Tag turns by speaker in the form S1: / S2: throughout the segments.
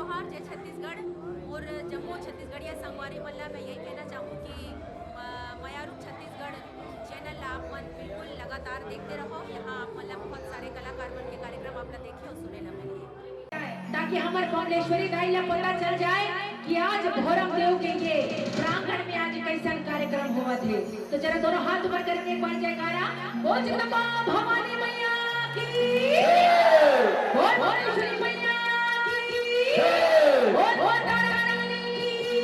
S1: जोहार जय छत्तीसगढ़। और जम्मू छत्तीसगढ़ या संगवारी मल्ला मैं यही कहना चाहूँ कि मयारू छत्तीसगढ़ चैनल आप मन बिल्कुल लगातार देखते रहो। यहाँ आप मतलब बहुत सारे कलाकार मन के कार्यक्रम आप देखे और सुने ला मिलिए,
S2: ताकि हमारे कमलेश्वरी दाई ला पता चल जाए कि आज भोरम देव के प्रांगण में आज कैसा कार्यक्रम हुआ थे। तो जरा दोनों हाथ ऊपर करके एक बार जयकारा बोल जगदम्बा भवानी मैया की, बोल भुवनेश्वरी मैया की, बोल तारा रानी की,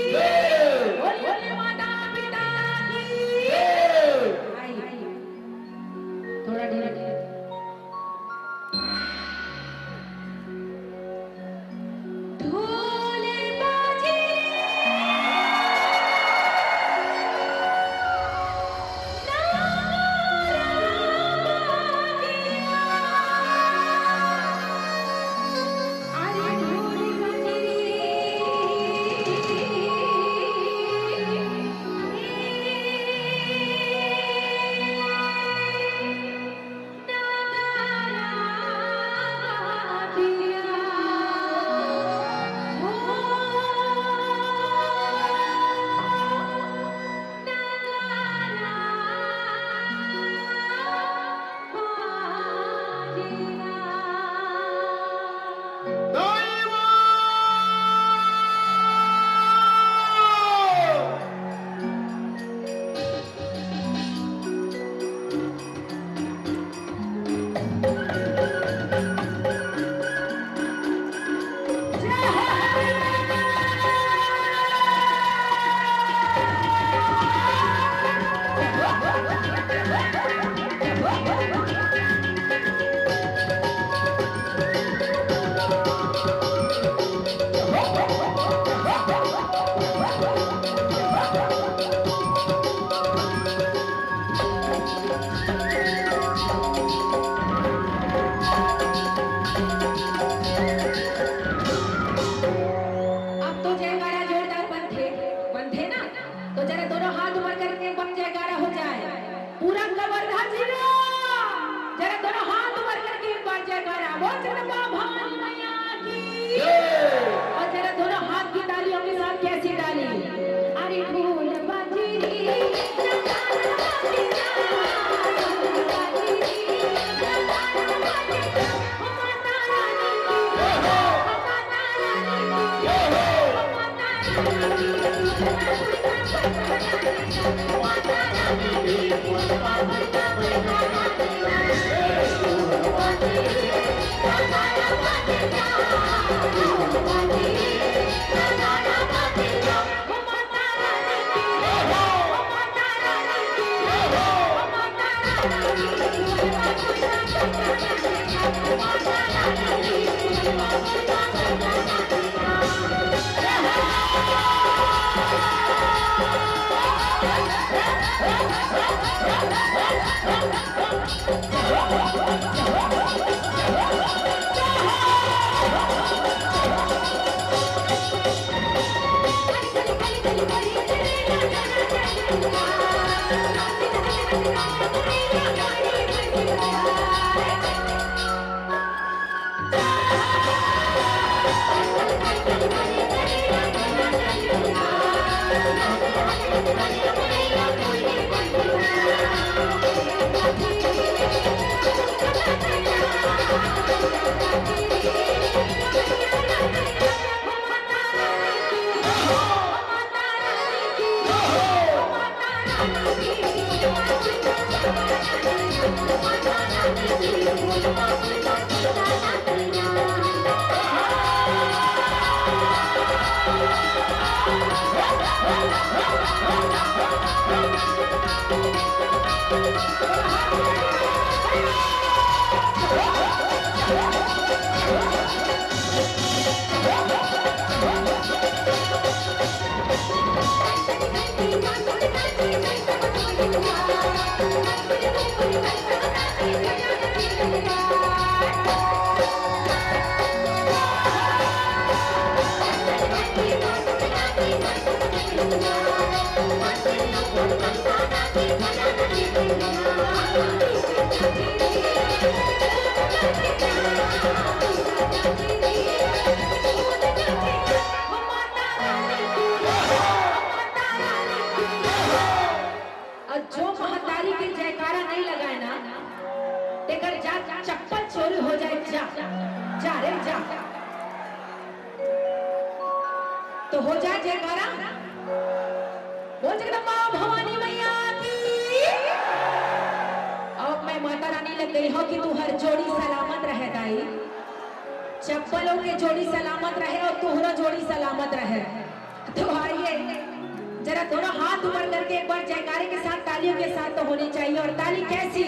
S2: बोल भोले माता पिता की। आई थोड़ा धीरे तो हो जाए जयकारा। बोल जगदम्बा भवानी मैया की। अब मैं माता रानी लग गई हो कि तू हर जोड़ी सलामत रहे दाई, चप्पलों के जोड़ी सलामत रहे और तुहरा जोड़ी सलामत रहे। तो आइए जरा दोनों हाथ ऊपर करके एक बार जयकारे के साथ तालियों के साथ तो होनी चाहिए। और ताली कैसी?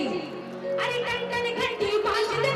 S2: अरे टन टन घंटी बाजने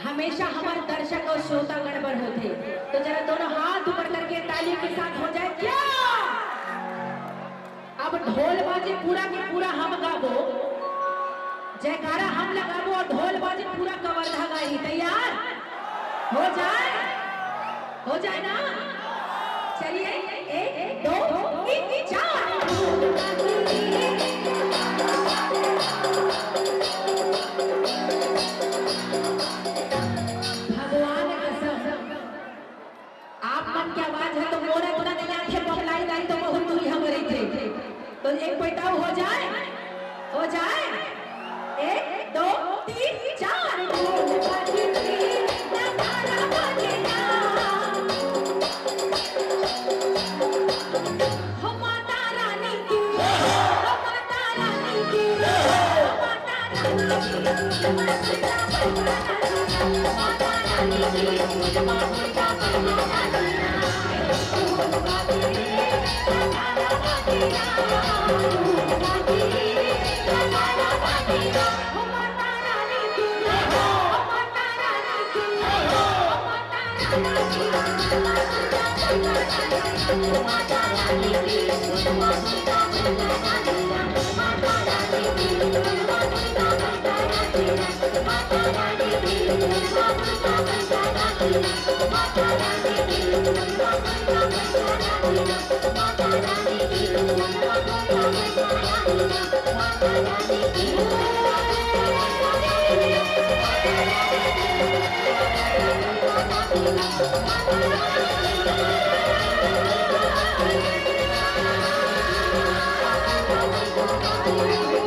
S2: हमेशा हमारे दर्शक और श्रोता गड़बड़ होते। तो जरा दोनों हाथ ऊपर करके ताली के साथ हो जाए क्या? अब ढोल बाजे पूरा के पूरा हम गाबो, जयकारा हम लगाबो और ढोल बाजे पूरा कवर्धा गाई। तैयार हो जाए? हो जाए ना? चलिए 1 2 3 4। की आवाज है तो मोरा गुना नहीं आंखें पगलाई नहीं तो बहुत दूरी हम रही थे। तो एक पैटाव हो जाए? हो जाए? 1 2 3 4। हो माता रानी की, हो माता रानी की, हो माता
S3: Thank you.